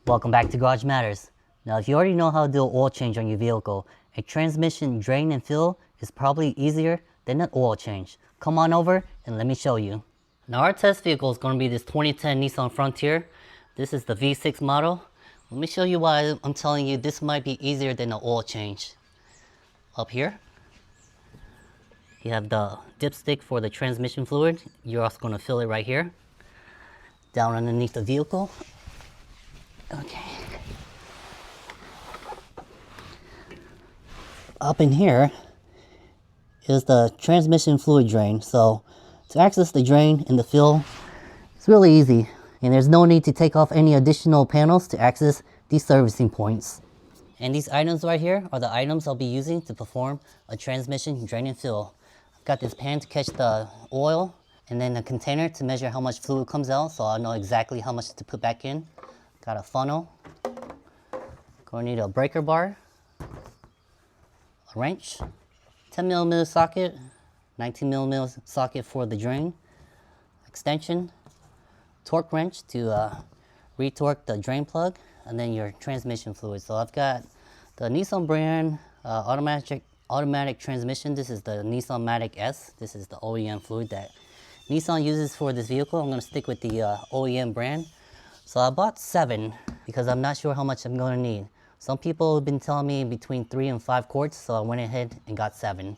Welcome back to Garage Matters. Now, if you already know how to do an oil change on your vehicle, a transmission drain and fill is probably easier than an oil change. Come on over and let me show you. Now, our test vehicle is going to be this 2010 Nissan Frontier. This is the V6 model. Let me show you why I'm telling you this might be easier than an oil change. Up here, you have the dipstick for the transmission fluid. You're also going to fill it right here. Down underneath the vehicle. Okay. Up in here is the transmission fluid drain. So to access the drain and the fill, it's really easy. And there's no need to take off any additional panels to access these servicing points. And these items right here are the items I'll be using to perform a transmission drain and fill. I've got this pan to catch the oil, and then a container to measure how much fluid comes out, so I'll know exactly how much to put back in. Got a funnel. Gonna need a breaker bar, a wrench, 10mm socket, 19mm socket for the drain, extension, torque wrench to retorque the drain plug, and then your transmission fluid. So I've got the Nissan brand automatic transmission. This is the Nissan Matic S. This is the OEM fluid that Nissan uses for this vehicle. I'm going to stick with the OEM brand. So I bought 7 because I'm not sure how much I'm going to need. Some people have been telling me between 3 and 5 quarts, so I went ahead and got 7.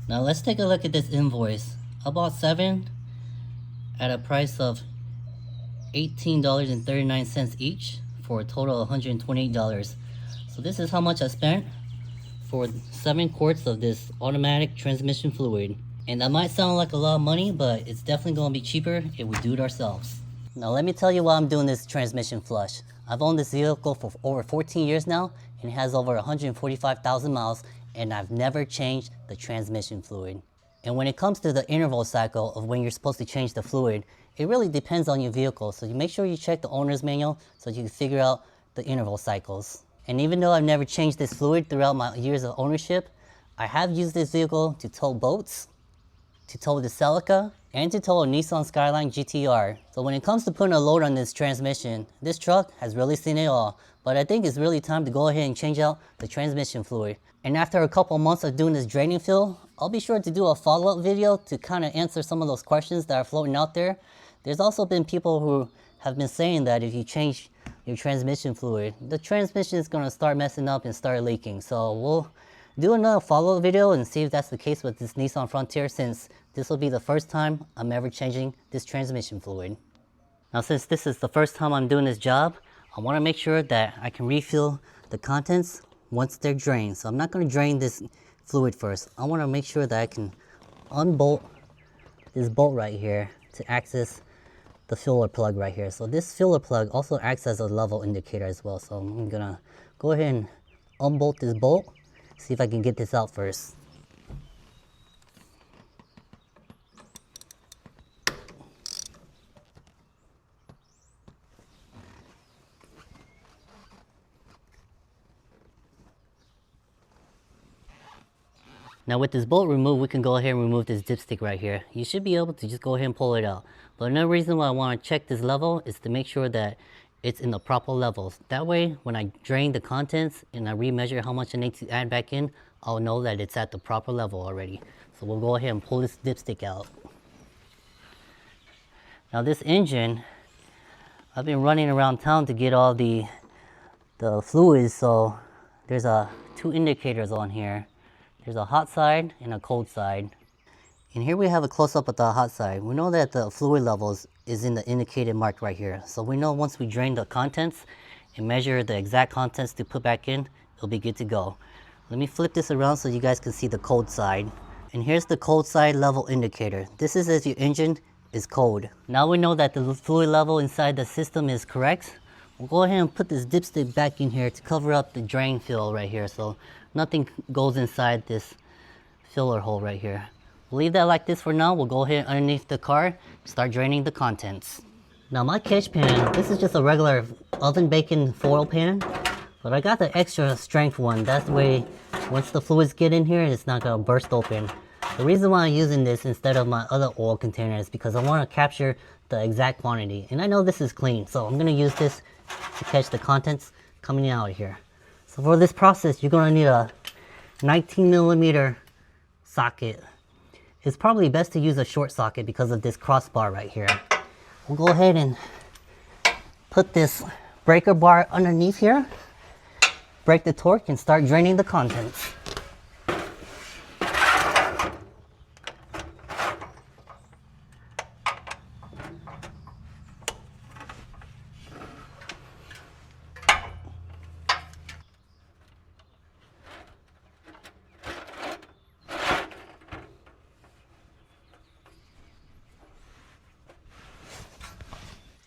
Now let's take a look at this invoice. I bought 7 at a price of $18.39 each for a total of $128. So this is how much I spent for 7 quarts of this automatic transmission fluid. And that might sound like a lot of money, but it's definitely going to be cheaper if we do it ourselves. Now let me tell you why I'm doing this transmission flush. I've owned this vehicle for over 14 years now, and it has over 145,000 miles, and I've never changed the transmission fluid. And when it comes to the interval cycle of when you're supposed to change the fluid, it really depends on your vehicle, so you make sure you check the owner's manual so you can figure out the interval cycles. And even though I've never changed this fluid throughout my years of ownership, I have used this vehicle to tow boats, to tow the Celica, and to tow a Nissan Skyline GTR. So when it comes to putting a load on this transmission, this truck has really seen it all. But I think it's really time to go ahead and change out the transmission fluid. And after a couple months of doing this draining fill, I'll be sure to do a follow-up video to kind of answer some of those questions that are floating out there. There's also been people who have been saying that if you change your transmission fluid, the transmission is going to start messing up and start leaking. So we'll do another follow-up video and see if that's the case with this Nissan Frontier, since this will be the first time I'm ever changing this transmission fluid. Now, since this is the first time I'm doing this job, I want to make sure that I can refill the contents once they're drained. So I'm not going to drain this fluid first. I want to make sure that I can unbolt this bolt right here to access the filler plug right here. So this filler plug also acts as a level indicator as well. So I'm going to go ahead and unbolt this bolt, see if I can get this out first. Now with this bolt removed, we can go ahead and remove this dipstick right here. You should be able to just go ahead and pull it out. But another reason why I want to check this level is to make sure that it's in the proper levels. That way, when I drain the contents and I remeasure how much I need to add back in, I'll know that it's at the proper level already. So we'll go ahead and pull this dipstick out. Now this engine, I've been running around town to get all the fluids, so there's 2 indicators on here. There's a hot side and a cold side. And here we have a close-up of the hot side. We know that the fluid levels is in the indicated mark right here. So we know once we drain the contents and measure the exact contents to put back in, it'll be good to go. Let me flip this around so you guys can see the cold side. And here's the cold side level indicator. This is if your engine is cold. Now we know that the fluid level inside the system is correct. We'll go ahead and put this dipstick back in here to cover up the drain fill right here, so nothing goes inside this filler hole right here. We'll leave that like this for now. We'll go ahead underneath the car, start draining the contents. Now my catch pan, this is just a regular oven bacon foil pan, but I got the extra strength one. That way, once the fluids get in here, it's not gonna burst open. The reason why I'm using this instead of my other oil container is because I want to capture the exact quantity. And I know this is clean, so I'm gonna use this to catch the contents coming out of here. So for this process, you're gonna need a 19mm socket. It's probably best to use a short socket because of this crossbar right here. We'll go ahead and put this breaker bar underneath here, break the torque, and start draining the contents.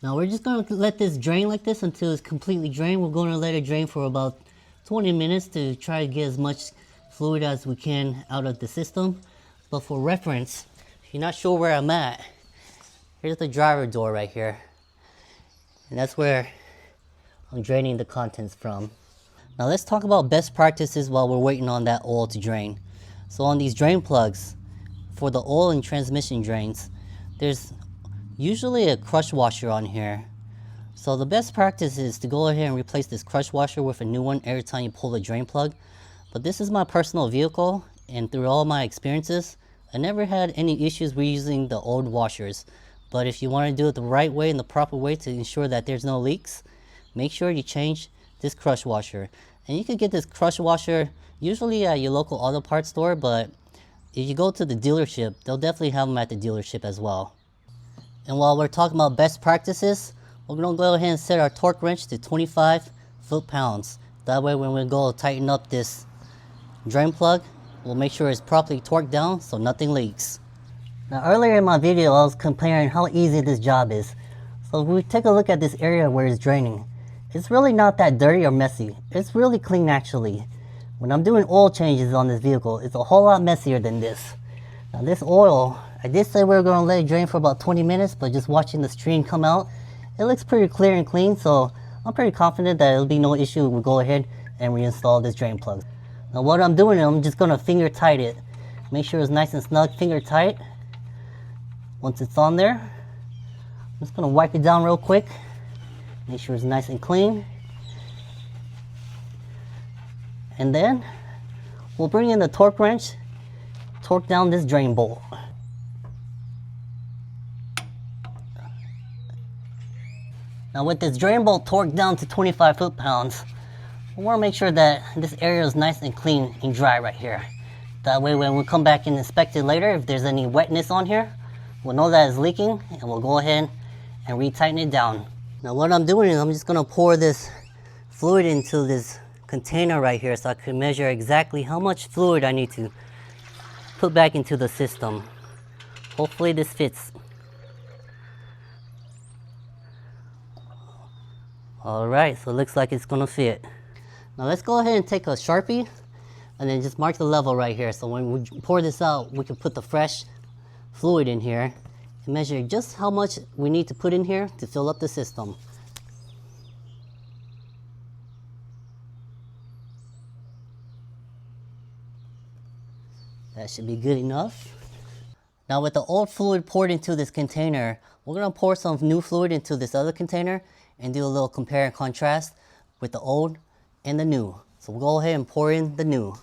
Now we're just going to let this drain like this until it's completely drained. We're going to let it drain for about 20 minutes to try to get as much fluid as we can out of the system. But for reference, if you're not sure where I'm at, here's the driver door right here. And that's where I'm draining the contents from. Now let's talk about best practices while we're waiting on that oil to drain. So on these drain plugs, for the oil and transmission drains, there's usually a crush washer on here. So the best practice is to go ahead and replace this crush washer with a new one every time you pull the drain plug. But this is my personal vehicle, and through all my experiences, I never had any issues reusing the old washers. But if you want to do it the right way and the proper way to ensure that there's no leaks, make sure you change this crush washer. And you can get this crush washer usually at your local auto parts store, but if you go to the dealership, they'll definitely have them at the dealership as well. And while we're talking about best practices, we're going to go ahead and set our torque wrench to 25 foot-pounds. That way when we go tighten up this drain plug, we'll make sure it's properly torqued down so nothing leaks. Now earlier in my video I was comparing how easy this job is. So if we take a look at this area where it's draining, it's really not that dirty or messy. It's really clean actually. When I'm doing oil changes on this vehicle, it's a whole lot messier than this. Now this oil, I did say we were going to let it drain for about 20 minutes, but just watching the stream come out, it looks pretty clear and clean, so I'm pretty confident that it'll be no issue. We'll go ahead and reinstall this drain plug. Now what I'm doing, I'm just going to finger tight it. Make sure it's nice and snug, finger tight. Once it's on there, I'm just going to wipe it down real quick. Make sure it's nice and clean. And then we'll bring in the torque wrench, torque down this drain bolt. Now with this drain bolt torqued down to 25 foot-pounds, we want to make sure that this area is nice and clean and dry right here. That way when we come back and inspect it later, if there's any wetness on here, we'll know that it's leaking and we'll go ahead and retighten it down. Now what I'm doing is I'm just going to pour this fluid into this container right here so I can measure exactly how much fluid I need to put back into the system. Hopefully this fits. Alright, so it looks like it's gonna fit. Now let's go ahead and take a Sharpie and then just mark the level right here. So when we pour this out, we can put the fresh fluid in here and measure just how much we need to put in here to fill up the system. That should be good enough. Now with the old fluid poured into this container, we're gonna pour some new fluid into this other container and do a little compare and contrast with the old and the new. So we'll go ahead and pour in the new.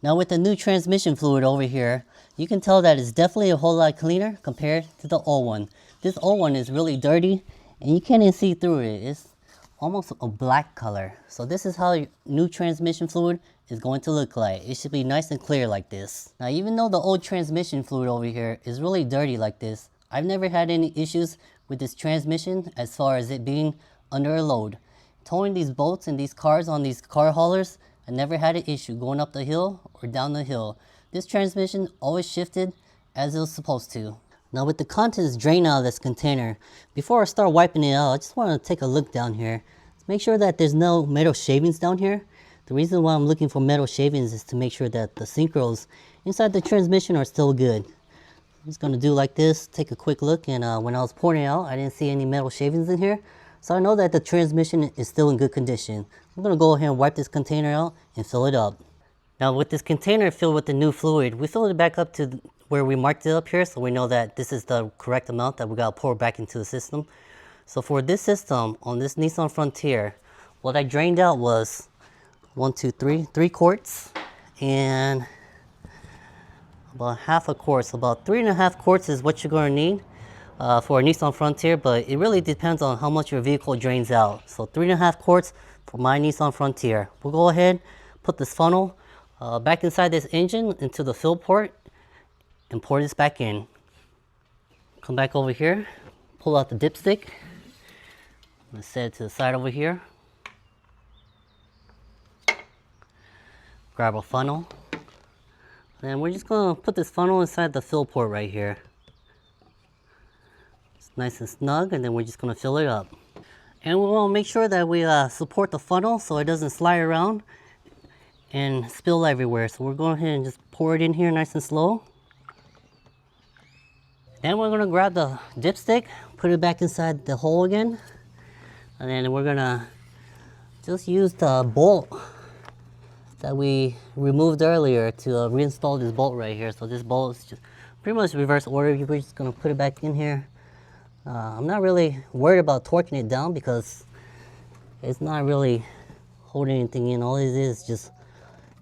Now with the new transmission fluid over here, you can tell that it's definitely a whole lot cleaner compared to the old one. This old one is really dirty and you can't even see through it. It's almost a black color. So this is how your new transmission fluid is going to look like. It should be nice and clear like this. Now even though the old transmission fluid over here is really dirty like this, I've never had any issues with this transmission as far as it being under a load. Towing these boats and these cars on these car haulers, I never had an issue going up the hill or down the hill. This transmission always shifted as it was supposed to. Now with the contents drained out of this container, before I start wiping it out, I just want to take a look down here. Make sure that there's no metal shavings down here. The reason why I'm looking for metal shavings is to make sure that the synchros inside the transmission are still good. I'm just going to do like this, take a quick look, and when I was pouring it out, I didn't see any metal shavings in here. So I know that the transmission is still in good condition. I'm going to go ahead and wipe this container out and fill it up. Now with this container filled with the new fluid, we filled it back up to where we marked it up here, so we know that this is the correct amount that we gotta pour back into the system. So for this system, on this Nissan Frontier, what I drained out was 3 quarts and about half a quart. So about 3.5 quarts is what you're gonna need for a Nissan Frontier, but it really depends on how much your vehicle drains out. So 3.5 quarts for my Nissan Frontier. We'll go ahead, put this funnel back inside this engine into the fill port and pour this back in. Come back over here, pull out the dipstick. I'm gonna set it to the side over here. Grab a funnel. And we're just gonna put this funnel inside the fill port right here. It's nice and snug, and then we're just gonna fill it up. And we wanna make sure that we support the funnel so it doesn't slide around and spill everywhere. So we're going ahead and just pour it in here nice and slow. Then we're gonna grab the dipstick, put it back inside the hole again. And then we're gonna just use the bolt that we removed earlier to reinstall this bolt right here. So this bolt is just pretty much reverse order. We're just gonna put it back in here. I'm not really worried about torquing it down because it's not really holding anything in. All it is just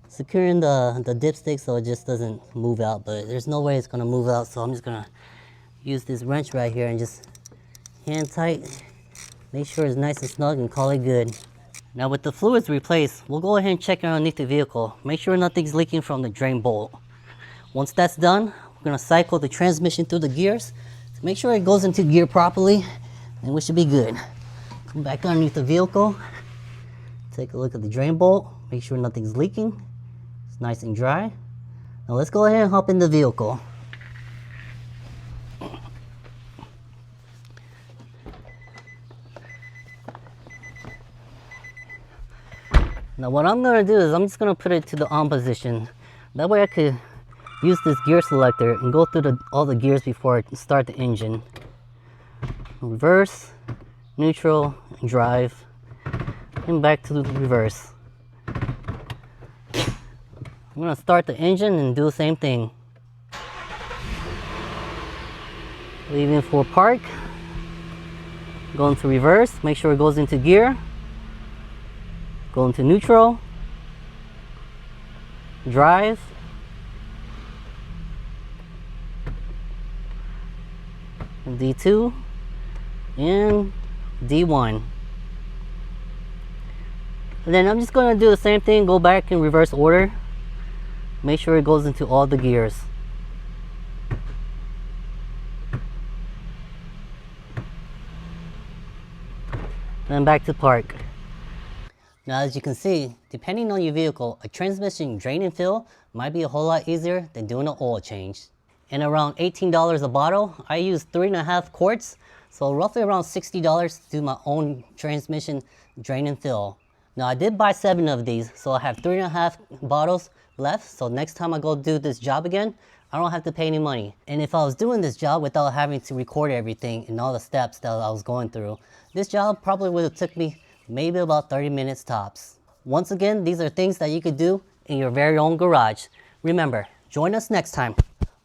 securing the dipstick so it just doesn't move out, but there's no way it's gonna move out, so I'm just gonna use this wrench right here and just hand tight, make sure it's nice and snug, and call it good. Now with the fluids replaced, we'll go ahead and check underneath the vehicle, make sure nothing's leaking from the drain bolt. Once that's done, we're gonna cycle the transmission through the gears to make sure it goes into gear properly, and we should be good. Come back underneath the vehicle, take a look at the drain bolt, make sure nothing's leaking. It's nice and dry. Now let's go ahead and hop in the vehicle. Now what I'm going to do is I'm just going to put it to the on position. That way I could use this gear selector and go through all the gears before I start the engine. Reverse, neutral, drive, and back to the reverse. I'm going to start the engine and do the same thing. Leaving for park, go into reverse, make sure it goes into gear, go into neutral, drive, D2, and D1. And then I'm just going to do the same thing, go back in reverse order, make sure it goes into all the gears. Then back to park. Now as you can see, depending on your vehicle, a transmission drain and fill might be a whole lot easier than doing an oil change. And around $18 a bottle, I use 3.5 quarts, so roughly around $60 to do my own transmission drain and fill. Now I did buy 7 of these, so I have 3.5 bottles left, so next time I go do this job again, I don't have to pay any money. And if I was doing this job without having to record everything and all the steps that I was going through, this job probably would have took me maybe about 30 minutes tops. Once again, these are things that you could do in your very own garage. Remember, join us next time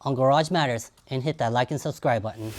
on Garage Matters and hit that like and subscribe button.